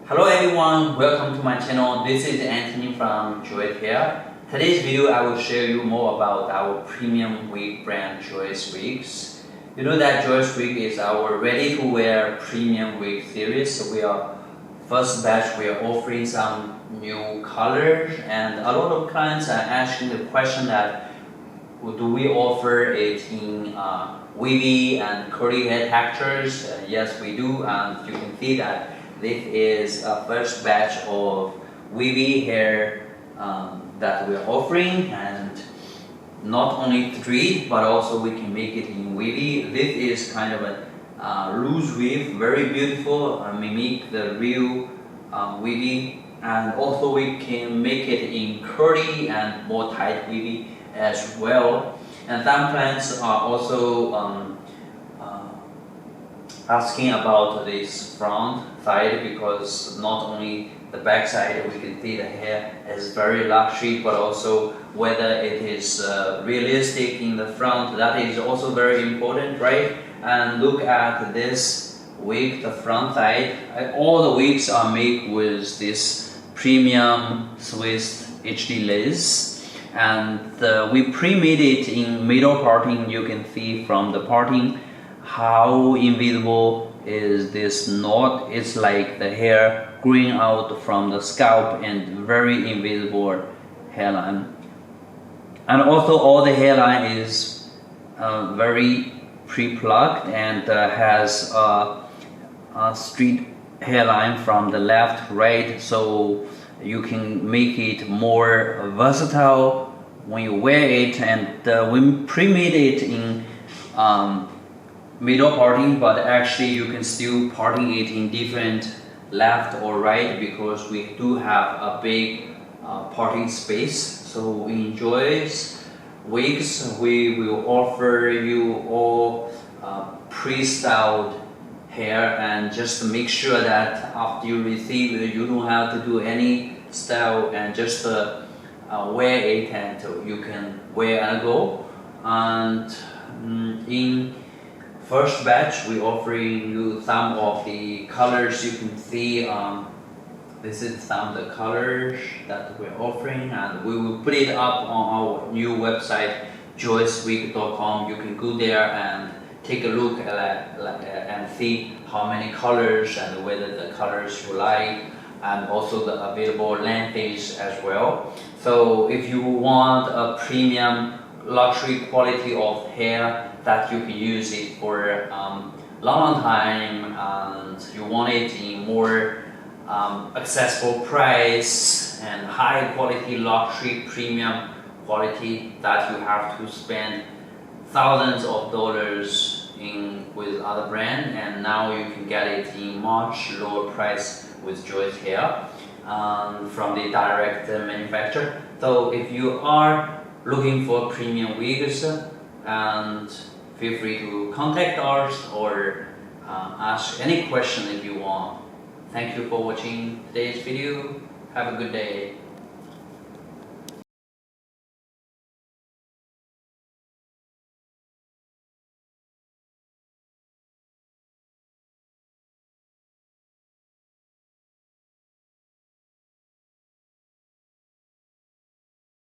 Hello everyone, welcome to my channel. This is Anthony from Joice here. Today's video I will share you more about our premium wig brand Joice Wigs. You know that Joice Wig is our ready-to-wear premium wig series. So we are first batch. We are offering some new colors, and a lot of clients are asking the question that do we offer it in wavy and curly hair textures? Yes, we do, and you can see that this is a first batch of wavy hair that we are offering, and not only straight but also we can make it in wavy. This is kind of a loose weave, very beautiful, mimic the real wavy, and also we can make it in curly and more tight wavy as well. And some clients are also asking about this front side, because not only the back side we can see the hair is very luxury, but also whether it is realistic in the front, that is also very important, right? And look at this wig, the front side. All the wigs are made with this premium Swiss HD lace, and we pre-made it in middle parting. You can see from the parting how invisible is this knot. It's like the hair growing out from the scalp, and very invisible hairline. And also all the hairline is very pre-plucked and has a straight hairline from the left right, so you can make it more versatile when you wear it. And we pre-made it in middle parting, but actually you can still parting it in different left or right, because we do have a big parting space. So in Joice Wigs we will offer you all pre-styled hair, and just make sure that after you receive it you don't have to do any style, and just wear it and you can wear and go. And in first batch we offering you some of the colors. You can see this is some of the colors that we're offering, and we will put it up on our new website JoiceWigs.com. You can go there and take a look at and see how many colors and whether the colors you like, and also the available lengths as well. So if you want a premium luxury quality of hair that you can use it for a long time, and you want it in more accessible price and high quality luxury premium quality, that you have to spend thousands of dollars in with other brand, and now you can get it in much lower price with Joice here from the direct manufacturer. So if you are looking for premium wigs, and feel free to contact us or ask any question if you want. Thank you for watching today's video. Have a good day.